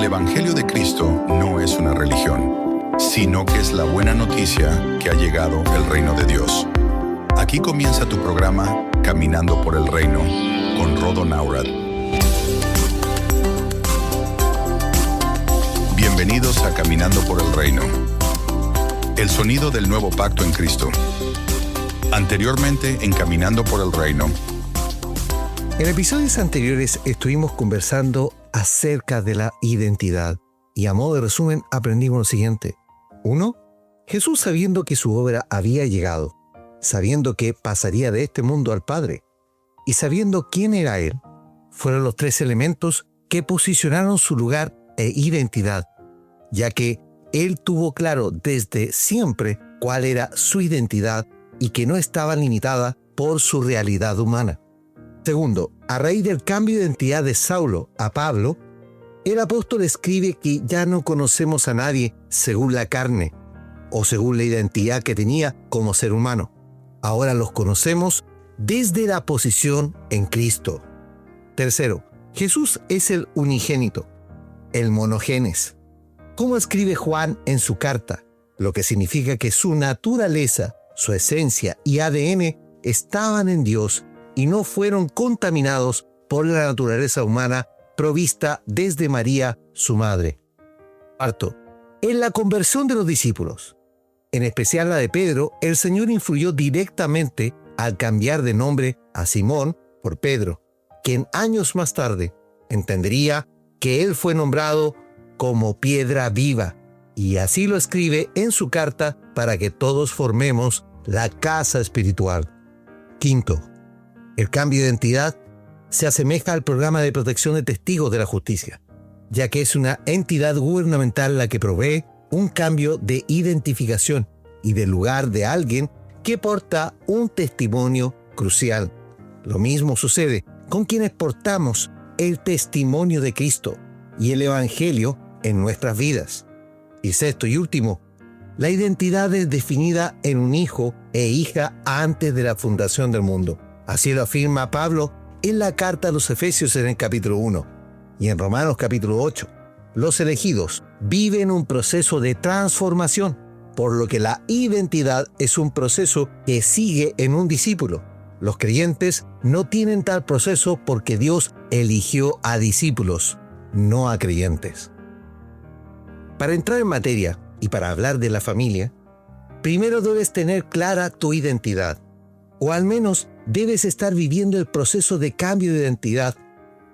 El Evangelio de Cristo no es una religión, sino que es la buena noticia que ha llegado el reino de Dios. Aquí comienza tu programa Caminando por el Reino con Rodo Naurad. Bienvenidos a Caminando por el Reino. El sonido del nuevo pacto en Cristo. Anteriormente en Caminando por el Reino. En episodios anteriores estuvimos conversando acerca de la identidad y a modo de resumen aprendimos lo siguiente. 1. Jesús, sabiendo que su obra había llegado, sabiendo que pasaría de este mundo al Padre y sabiendo quién era Él, fueron los 3 elementos que posicionaron su lugar e identidad, ya que Él tuvo claro desde siempre cuál era su identidad y que no estaba limitada por su realidad humana. Segundo, a raíz del cambio de identidad de Saulo a Pablo, el apóstol escribe que ya no conocemos a nadie según la carne o según la identidad que tenía como ser humano. Ahora los conocemos desde la posición en Cristo. Tercero, Jesús es el unigénito, el monogenes. Como escribe Juan en su carta, lo que significa que su naturaleza, su esencia y ADN estaban en Dios y no fueron contaminados por la naturaleza humana provista desde María, su madre. Cuarto, en la conversión de los discípulos, en especial la de Pedro, el Señor influyó directamente al cambiar de nombre a Simón por Pedro, quien años más tarde entendería que él fue nombrado como piedra viva, y así lo escribe en su carta para que todos formemos la casa espiritual. Quinto, el cambio de identidad se asemeja al programa de protección de testigos de la justicia, ya que es una entidad gubernamental la que provee un cambio de identificación y de lugar de alguien que porta un testimonio crucial. Lo mismo sucede con quienes portamos el testimonio de Cristo y el Evangelio en nuestras vidas. Y sexto y último, la identidad es definida en un hijo e hija antes de la fundación del mundo. Así lo afirma Pablo en la carta a los Efesios en el capítulo 1 y en Romanos capítulo 8. Los elegidos viven un proceso de transformación, por lo que la identidad es un proceso que sigue en un discípulo. Los creyentes no tienen tal proceso porque Dios eligió a discípulos, no a creyentes. Para entrar en materia y para hablar de la familia, primero debes tener clara tu identidad, o al menos debes estar viviendo el proceso de cambio de identidad,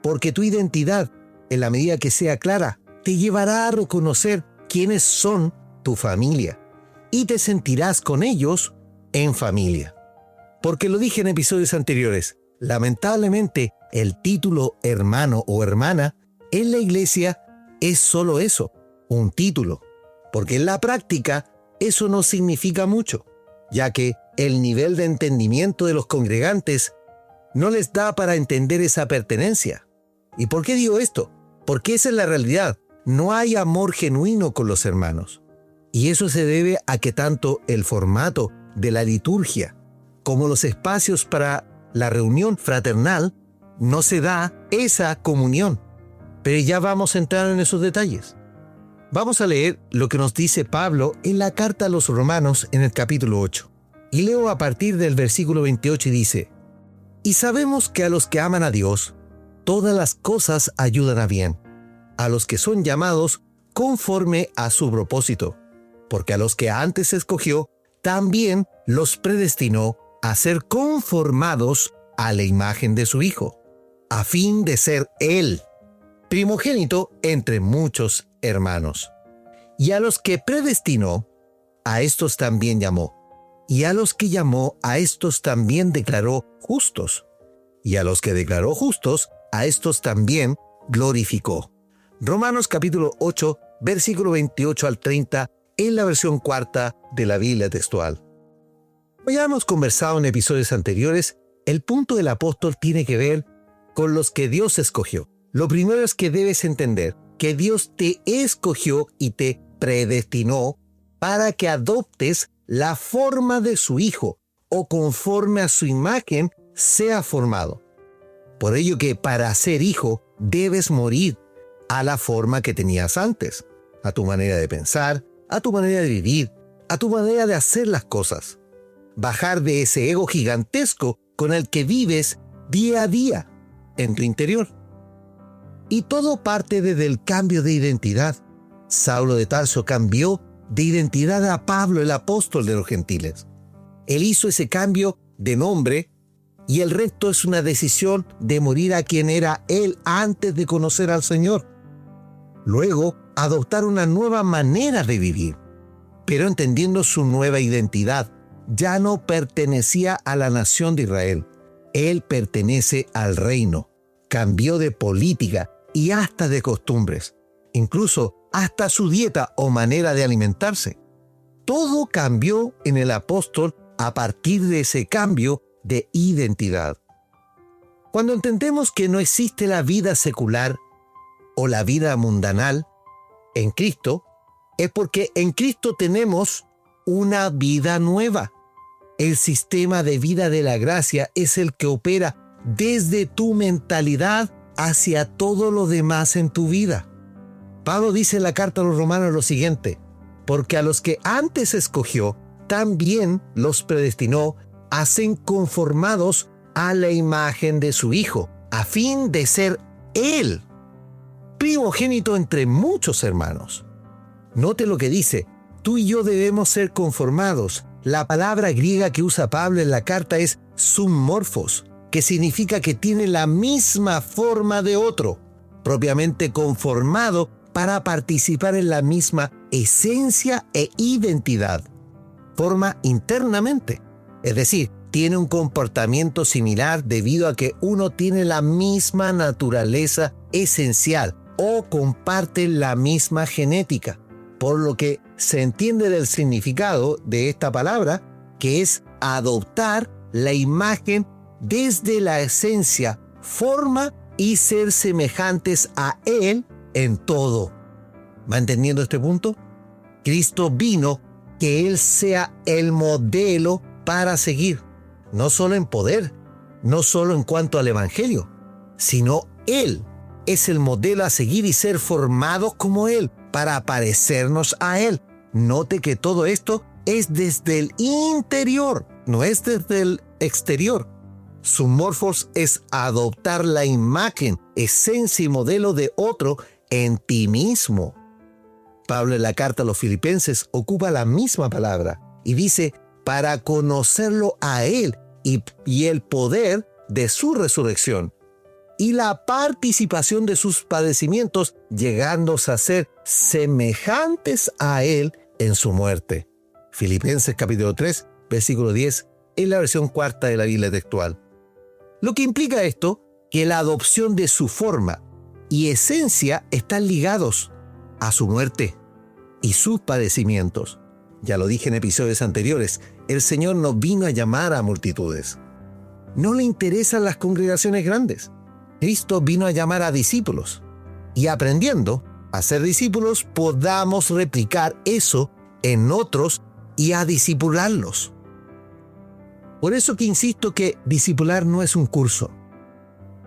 porque tu identidad, en la medida que sea clara, te llevará a reconocer quiénes son tu familia y te sentirás con ellos en familia. Porque lo dije en episodios anteriores, lamentablemente el título hermano o hermana en la iglesia es solo eso, un título, porque en la práctica eso no significa mucho, ya que el nivel de entendimiento de los congregantes no les da para entender esa pertenencia. ¿Y por qué digo esto? Porque esa es la realidad. No hay amor genuino con los hermanos. Y eso se debe a que tanto el formato de la liturgia como los espacios para la reunión fraternal no se da esa comunión. Pero ya vamos a entrar en esos detalles. Vamos a leer lo que nos dice Pablo en la carta a los Romanos en el capítulo 8. Y leo a partir del versículo 28 y dice: Y sabemos que a los que aman a Dios, todas las cosas ayudan a bien, a los que son llamados conforme a su propósito, porque a los que antes escogió, también los predestinó a ser conformados a la imagen de su Hijo, a fin de ser Él primogénito entre muchos hermanos. Y a los que predestinó, a estos también llamó. Y a los que llamó, a estos también declaró justos. Y a los que declaró justos, a estos también glorificó. Romanos capítulo 8, versículo 28 al 30, en la versión cuarta de la Biblia textual. Como ya hemos conversado en episodios anteriores, el punto del apóstol tiene que ver con los que Dios escogió. Lo primero es que debes entender que Dios te escogió y te predestinó para que adoptes la forma de su Hijo o conforme a su imagen sea formado. Por ello que para ser hijo debes morir a la forma que tenías antes, a tu manera de pensar, a tu manera de vivir, a tu manera de hacer las cosas. Bajar de ese ego gigantesco con el que vives día a día en tu interior. Y todo parte desde el cambio de identidad. Saulo de Tarso cambió de identidad a Pablo, el apóstol de los gentiles. Él hizo ese cambio de nombre y el resto es una decisión de morir a quien era él antes de conocer al Señor. Luego, adoptar una nueva manera de vivir, pero entendiendo su nueva identidad. Ya no pertenecía a la nación de Israel. Él pertenece al reino. Cambió de política y hasta de costumbres. Incluso hasta su dieta o manera de alimentarse. Todo cambió en el apóstol a partir de ese cambio de identidad. Cuando entendemos que no existe la vida secular o la vida mundanal en Cristo, es porque en Cristo tenemos una vida nueva. El sistema de vida de la gracia es el que opera desde tu mentalidad hacia todo lo demás en tu vida. Pablo dice en la carta a los Romanos lo siguiente: porque a los que antes escogió, también los predestinó a ser conformados a la imagen de su Hijo, a fin de ser Él primogénito entre muchos hermanos. Note lo que dice: tú y yo debemos ser conformados. La palabra griega que usa Pablo en la carta es summorphos, que significa que tiene la misma forma de otro, propiamente conformado para participar en la misma esencia e identidad. Forma internamente, es decir, tiene un comportamiento similar debido a que uno tiene la misma naturaleza esencial o comparte la misma genética, por lo que se entiende del significado de esta palabra, que es adoptar la imagen desde la esencia, forma y ser semejantes a Él en todo. ¿Va entendiendo este punto? Cristo vino que Él sea el modelo para seguir, no solo en poder, no solo en cuanto al Evangelio, sino Él es el modelo a seguir y ser formados como Él, para parecernos a Él. Note que todo esto es desde el interior, no es desde el exterior. Summorphos es adoptar la imagen, esencia y modelo de otro en ti mismo. Pablo en la carta a los Filipenses ocupa la misma palabra y dice: para conocerlo a Él y el poder de su resurrección y la participación de sus padecimientos, llegándose a ser semejantes a Él en su muerte. Filipenses capítulo 3, versículo 10, en la versión cuarta de la Biblia textual. Lo que implica esto, que la adopción de su forma y esencia están ligados a su muerte y sus padecimientos. Ya lo dije en episodios anteriores, el Señor no vino a llamar a multitudes. No le interesan las congregaciones grandes. Cristo vino a llamar a discípulos. Y aprendiendo a ser discípulos, podamos replicar eso en otros y a discipularlos. Por eso que insisto que discipular no es un curso.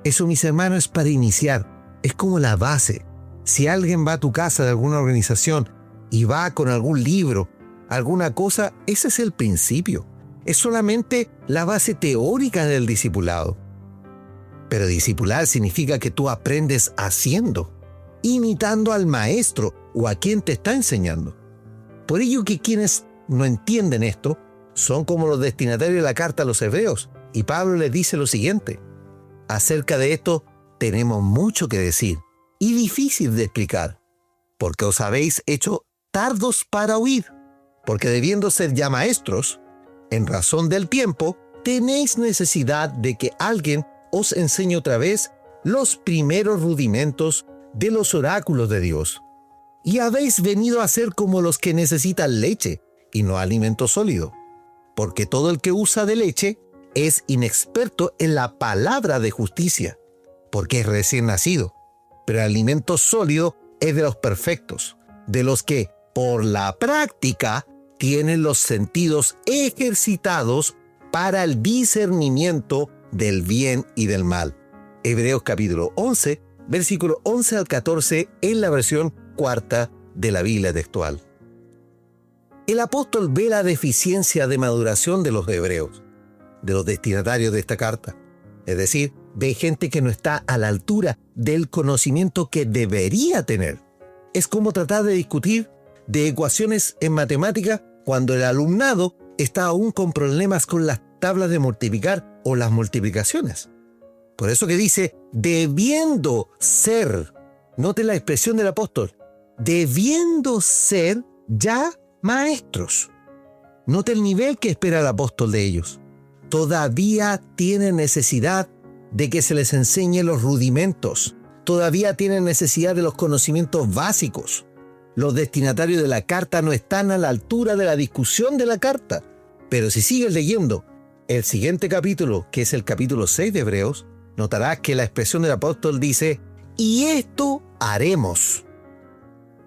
Eso, mis hermanos, es para iniciar. Es como la base. Si alguien va a tu casa de alguna organización y va con algún libro, alguna cosa, ese es el principio. Es solamente la base teórica del discipulado. Pero discipular significa que tú aprendes haciendo, imitando al maestro o a quien te está enseñando. Por ello que quienes no entienden esto son como los destinatarios de la carta a los hebreos, y Pablo les dice lo siguiente: acerca de esto tenemos mucho que decir y difícil de explicar, porque os habéis hecho tardos para oír, porque debiendo ser ya maestros, en razón del tiempo, tenéis necesidad de que alguien os enseñe otra vez los primeros rudimentos de los oráculos de Dios. Y habéis venido a ser como los que necesitan leche y no alimento sólido, porque todo el que usa de leche es inexperto en la palabra de justicia, porque es recién nacido, pero el alimento sólido es de los perfectos, de los que por la práctica tienen los sentidos ejercitados para el discernimiento del bien y del mal. Hebreos capítulo 11, versículo 11 al 14 en la versión cuarta de la Biblia textual. El apóstol ve la deficiencia de maduración de los hebreos, de los destinatarios de esta carta. Es decir, ve gente que no está a la altura del conocimiento que debería tener. Es como tratar de discutir de ecuaciones en matemática cuando el alumnado está aún con problemas con las tablas de multiplicar o las multiplicaciones. Por eso que dice, debiendo ser, note la expresión del apóstol, debiendo ser ya maestros. Note el nivel que espera el apóstol de ellos. Todavía tienen necesidad de que se les enseñe los rudimentos. Todavía tienen necesidad de los conocimientos básicos. Los destinatarios de la carta no están a la altura de la discusión de la carta. Pero si sigues leyendo el siguiente capítulo, que es el capítulo 6 de Hebreos, notarás que la expresión del apóstol dice, y esto haremos.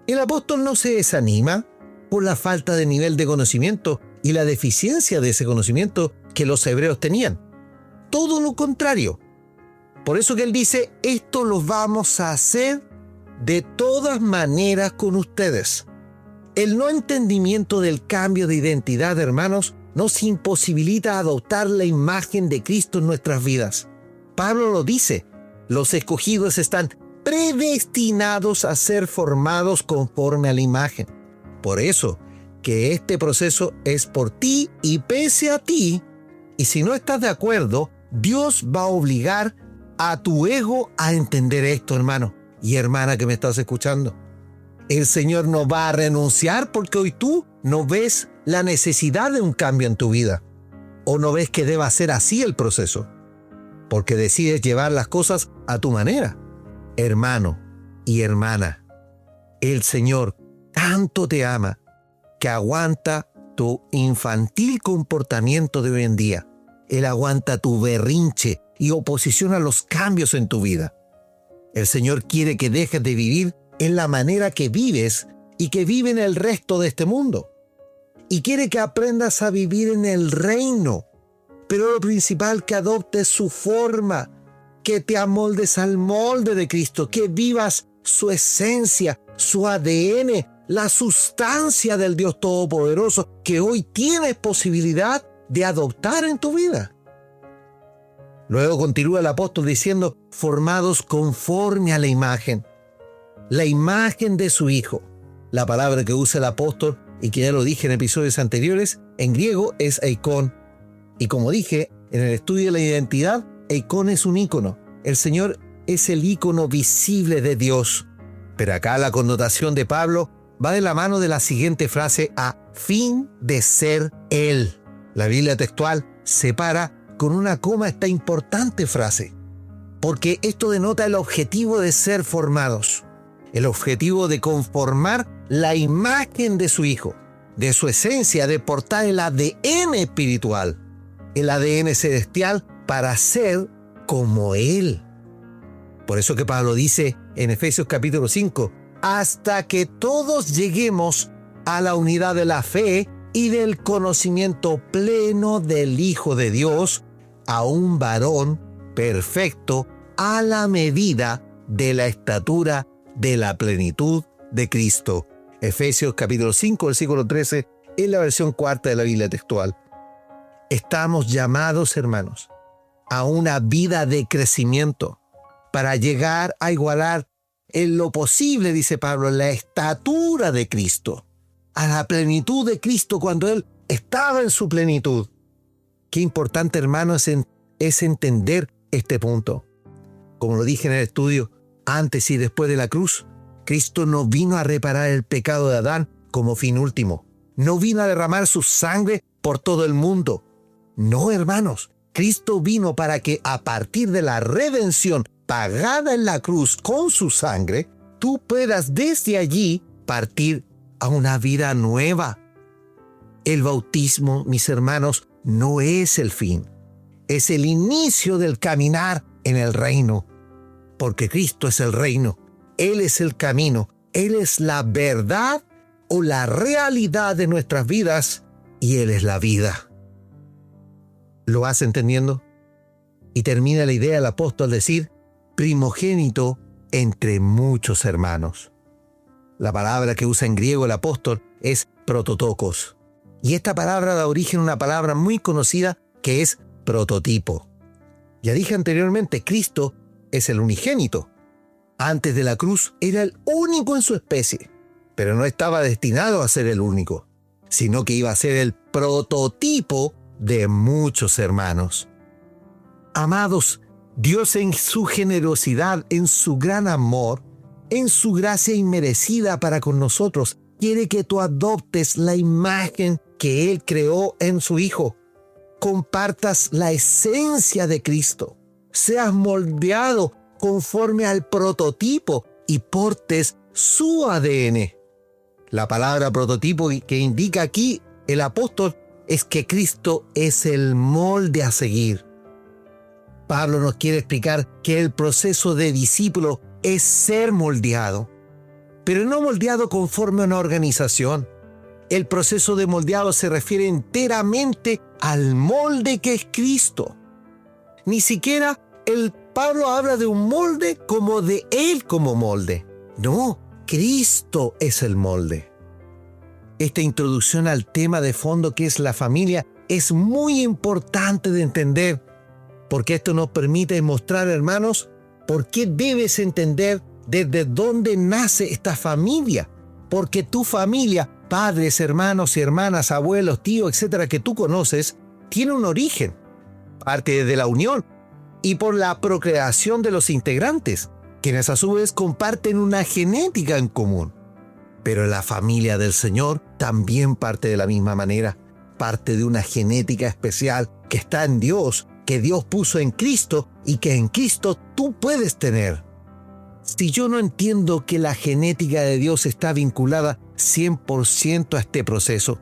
El apóstol no se desanima por la falta de nivel de conocimiento y la deficiencia de ese conocimiento que los hebreos tenían. Todo lo contrario. Por eso que él dice, esto lo vamos a hacer de todas maneras con ustedes. El no entendimiento del cambio de identidad, hermanos, nos imposibilita adoptar la imagen de Cristo en nuestras vidas. Pablo lo dice, los escogidos están predestinados a ser formados conforme a la imagen. Por eso que este proceso es por ti y pese a ti, y si no estás de acuerdo, Dios va a obligar a tu ego a entender esto, hermano y hermana que me estás escuchando. El Señor no va a renunciar porque hoy tú no ves la necesidad de un cambio en tu vida, o no ves que deba ser así el proceso, porque decides llevar las cosas a tu manera. Hermano y hermana, el Señor tanto te ama que aguanta tu infantil comportamiento de hoy en día. Él aguanta tu berrinche y oposición a los cambios en tu vida. El Señor quiere que dejes de vivir en la manera que vives y que viven el resto de este mundo. Y quiere que aprendas a vivir en el reino. Pero lo principal, que adoptes su forma, que te amoldes al molde de Cristo, que vivas su esencia, su ADN, la sustancia del Dios Todopoderoso que hoy tienes posibilidad de adoptar en tu vida. Luego continúa el apóstol diciendo, formados conforme a la imagen de su Hijo. La palabra que usa el apóstol, y que ya lo dije en episodios anteriores, en griego es eikon. Y como dije, en el estudio de la identidad, eikon es un ícono. El Señor es el ícono visible de Dios. Pero acá la connotación de Pablo va de la mano de la siguiente frase, a fin de ser Él. La Biblia textual separa con una coma esta importante frase, porque esto denota el objetivo de ser formados, el objetivo de conformar la imagen de su Hijo, de su esencia, de portar el ADN espiritual, el ADN celestial para ser como Él. Por eso que Pablo dice en Efesios capítulo 5, hasta que todos lleguemos a la unidad de la fe y del conocimiento pleno del Hijo de Dios, a un varón perfecto a la medida de la estatura de la plenitud de Cristo. Efesios capítulo 5, versículo 13, en la versión cuarta de la Biblia textual. Estamos llamados, hermanos, a una vida de crecimiento para llegar a igualar en lo posible, dice Pablo, la estatura de Cristo, a la plenitud de Cristo cuando Él estaba en su plenitud. Qué importante, hermano, es entender este punto. Como lo dije en el estudio, antes y después de la cruz, Cristo no vino a reparar el pecado de Adán como fin último. No vino a derramar su sangre por todo el mundo. No, hermanos, Cristo vino para que a partir de la redención pagada en la cruz con su sangre, tú puedas desde allí partir a una vida nueva. El bautismo, mis hermanos, no es el fin. Es el inicio del caminar en el reino. Porque Cristo es el reino. Él es el camino. Él es la verdad o la realidad de nuestras vidas. Y Él es la vida. ¿Lo vas entendiendo? Y termina la idea del apóstol al decir, primogénito entre muchos hermanos. La palabra que usa en griego el apóstol es prototokos. Y esta palabra da origen a una palabra muy conocida que es prototipo. Ya dije anteriormente, Cristo es el unigénito. Antes de la cruz era el único en su especie, pero no estaba destinado a ser el único, sino que iba a ser el prototipo de muchos hermanos. Amados, Dios en su generosidad, en su gran amor, en su gracia inmerecida para con nosotros, quiere que tú adoptes la imagen que Él creó en su Hijo. Compartas la esencia de Cristo. Seas moldeado conforme al prototipo y portes su ADN. La palabra prototipo que indica aquí el apóstol es que Cristo es el molde a seguir. Pablo nos quiere explicar que el proceso de discípulo es ser moldeado, pero no moldeado conforme a una organización. El proceso de moldeado se refiere enteramente al molde que es Cristo. Ni siquiera el Pablo habla de un molde como de Él como molde. No, Cristo es el molde. Esta introducción al tema de fondo que es la familia es muy importante de entender, porque esto nos permite mostrar, hermanos, por qué debes entender desde dónde nace esta familia. Porque tu familia, padres, hermanos y hermanas, abuelos, tíos, etcétera, que tú conoces, tiene un origen, parte de la unión y por la procreación de los integrantes, quienes a su vez comparten una genética en común. Pero la familia del Señor también parte de la misma manera, parte de una genética especial que está en Dios, que Dios puso en Cristo y que en Cristo tú puedes tener. Si yo no entiendo que la genética de Dios está vinculada 100% a este proceso,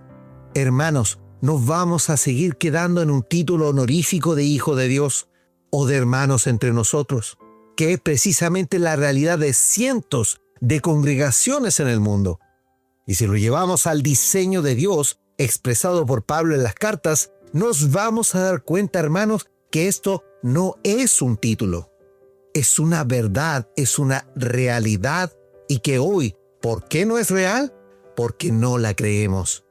hermanos, nos vamos a seguir quedando en un título honorífico de hijo de Dios o de hermanos entre nosotros, que es precisamente la realidad de cientos de congregaciones en el mundo. Y si lo llevamos al diseño de Dios expresado por Pablo en las cartas, nos vamos a dar cuenta, hermanos, que esto no es un título. Es una verdad, es una realidad y que hoy, ¿por qué no es real? Porque no la creemos.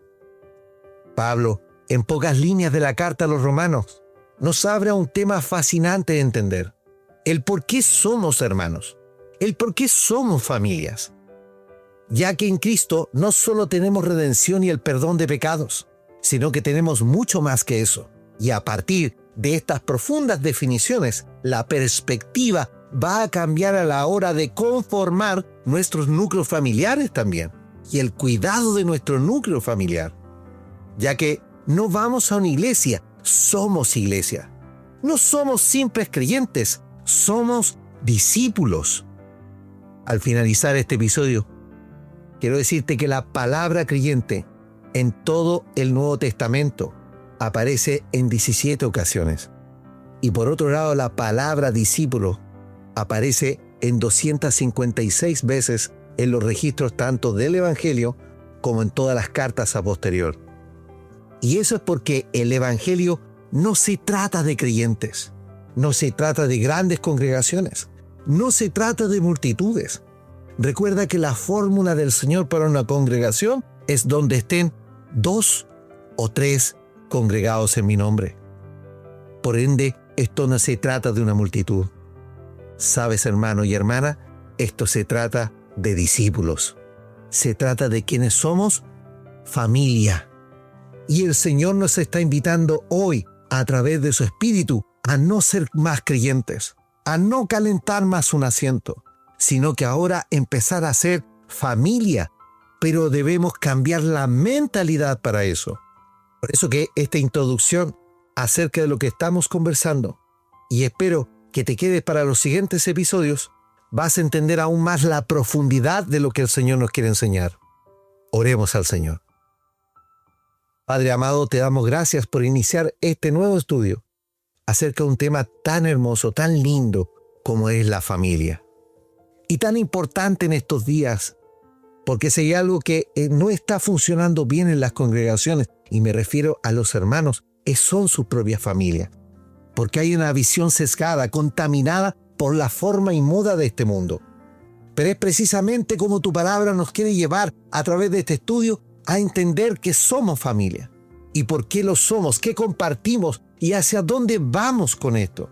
Pablo, en pocas líneas de la carta a los romanos, nos abre a un tema fascinante de entender. El por qué somos hermanos, el por qué somos familias. Ya que en Cristo no solo tenemos redención y el perdón de pecados, sino que tenemos mucho más que eso. Y a partir de estas profundas definiciones, la perspectiva va a cambiar a la hora de conformar nuestros núcleos familiares también, y el cuidado de nuestro núcleo familiar. Ya que no vamos a una iglesia, somos iglesia. No somos simples creyentes, somos discípulos. Al finalizar este episodio, quiero decirte que la palabra creyente en todo el Nuevo Testamento aparece en 17 ocasiones. Y por otro lado, la palabra discípulo aparece en 256 veces en los registros tanto del Evangelio como en todas las cartas a posterior. Y eso es porque el Evangelio no se trata de creyentes, no se trata de grandes congregaciones, no se trata de multitudes. Recuerda que la fórmula del Señor para una congregación es donde estén 2 o 3 congregados en mi nombre. Por ende, esto no se trata de una multitud. Sabes, hermano y hermana, esto se trata de discípulos. Se trata de quienes somos familia. Y el Señor nos está invitando hoy, a través de su Espíritu, a no ser más creyentes, a no calentar más un asiento, sino que ahora empezar a ser familia, pero debemos cambiar la mentalidad para eso. Por eso que esta introducción acerca de lo que estamos conversando, y espero que te quedes para los siguientes episodios, vas a entender aún más la profundidad de lo que el Señor nos quiere enseñar. Oremos al Señor. Padre amado, te damos gracias por iniciar este nuevo estudio acerca de un tema tan hermoso, tan lindo como es la familia. Y tan importante en estos días, porque si hay algo que no está funcionando bien en las congregaciones, y me refiero a los hermanos, son sus propias familias. Porque hay una visión sesgada, contaminada por la forma y moda de este mundo. Pero es precisamente como tu palabra nos quiere llevar a través de este estudio a entender que somos familia. ¿Y por qué lo somos? ¿Qué compartimos? ¿Y hacia dónde vamos con esto?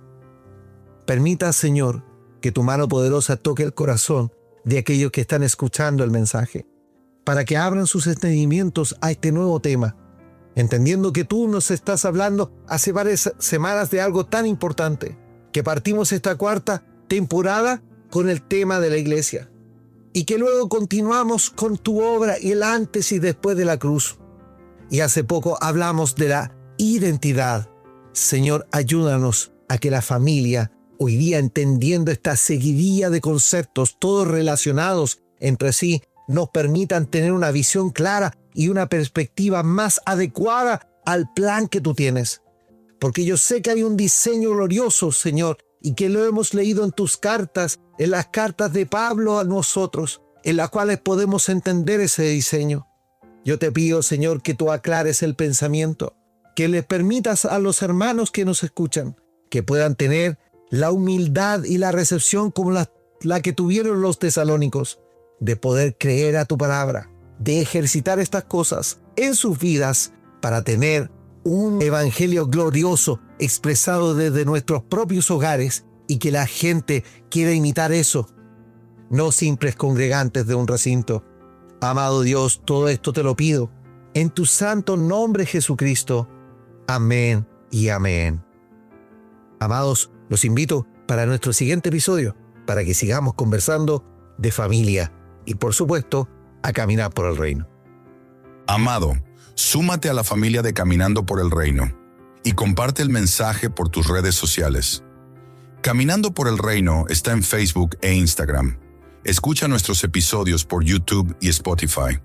Permita, Señor, que tu mano poderosa toque el corazón de aquellos que están escuchando el mensaje, para que abran sus entendimientos a este nuevo tema, entendiendo que tú nos estás hablando hace varias semanas de algo tan importante, que partimos esta cuarta temporada con el tema de la iglesia, y que luego continuamos con tu obra y el antes y después de la cruz. Y hace poco hablamos de la identidad. Señor, ayúdanos a que la familia, hoy día entendiendo esta seguidilla de conceptos, todos relacionados entre sí, nos permitan tener una visión clara y una perspectiva más adecuada al plan que tú tienes. Porque yo sé que hay un diseño glorioso, Señor, y que lo hemos leído en tus cartas, en las cartas de Pablo a nosotros, en las cuales podemos entender ese diseño. Yo te pido, Señor, que tú aclares el pensamiento, que le permitas a los hermanos que nos escuchan, que puedan tener la humildad y la recepción como la que tuvieron los tesalónicos, de poder creer a tu palabra, de ejercitar estas cosas en sus vidas para tener un evangelio glorioso expresado desde nuestros propios hogares y que la gente quiera imitar eso, no simples congregantes de un recinto. Amado Dios, todo esto te lo pido en tu santo nombre, Jesucristo. Amén y amén. Amados, los invito para nuestro siguiente episodio, para que sigamos conversando de familia y, por supuesto, a caminar por el reino. Amado, súmate a la familia de Caminando por el Reino y comparte el mensaje por tus redes sociales. Caminando por el Reino está en Facebook e Instagram. Escucha nuestros episodios por YouTube y Spotify,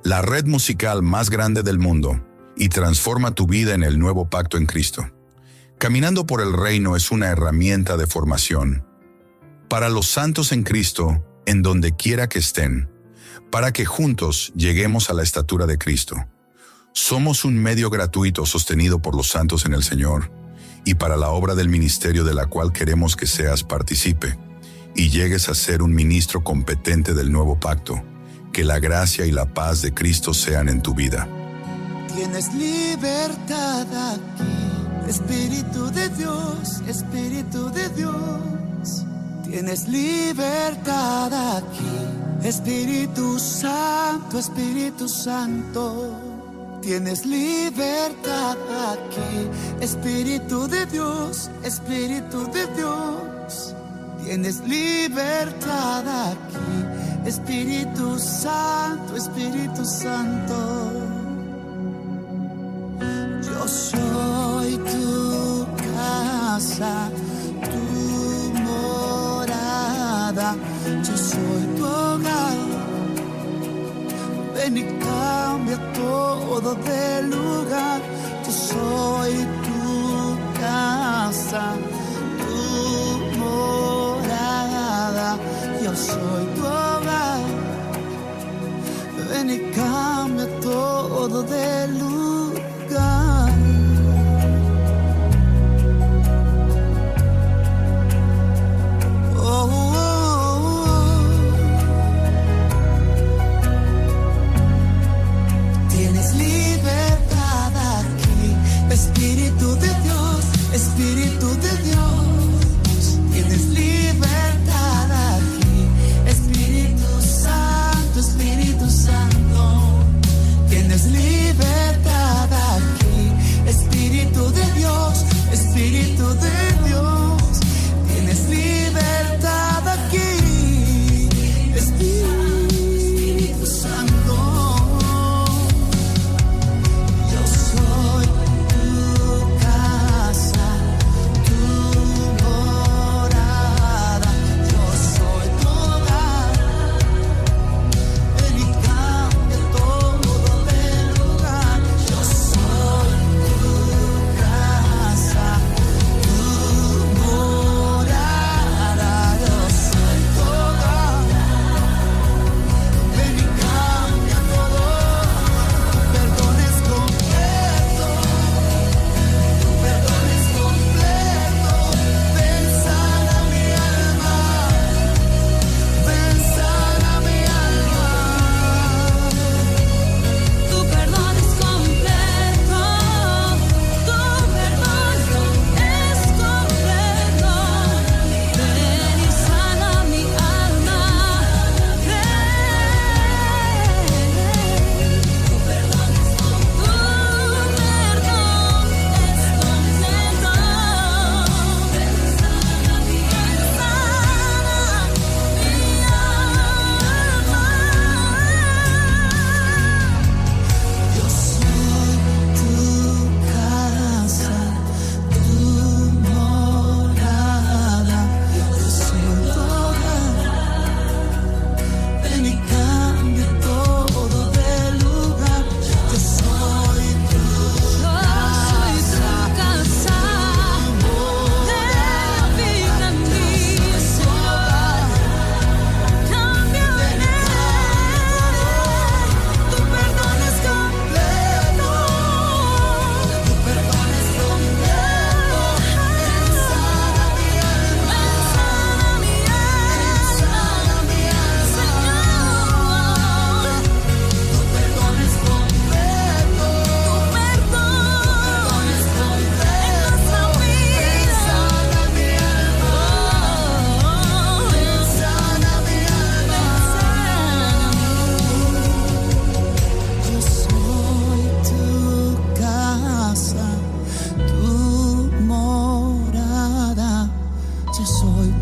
la red musical más grande del mundo, y transforma tu vida en el nuevo pacto en Cristo. Caminando por el Reino es una herramienta de formación para los santos en Cristo, en donde quiera que estén, para que juntos lleguemos a la estatura de Cristo. Somos un medio gratuito sostenido por los santos en el Señor, y para la obra del ministerio de la cual queremos que seas partícipe y llegues a ser un ministro competente del nuevo pacto. Que la gracia y la paz de Cristo sean en tu vida. Tienes libertad aquí, Espíritu de Dios, Espíritu de Dios. Tienes libertad aquí, Espíritu Santo, Espíritu Santo. Tienes libertad aquí, Espíritu de Dios, Espíritu de Dios. Tienes libertad aquí, Espíritu Santo, Espíritu Santo. Yo soy tu casa, tu morada, yo soy tu hogar. Ven y cambia todo de lugar. Yo soy tu casa, tu morada, yo soy tu hogar. Ven y cambia todo de lugar. Oh, oh, oh. Tienes libertad aquí, Espíritu de Dios, Espíritu de Dios.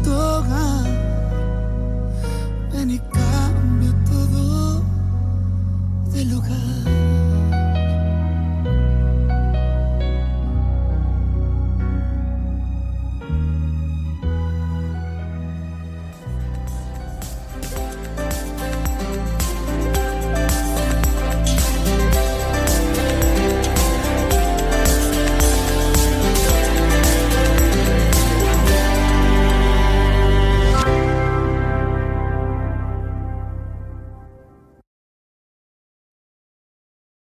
toca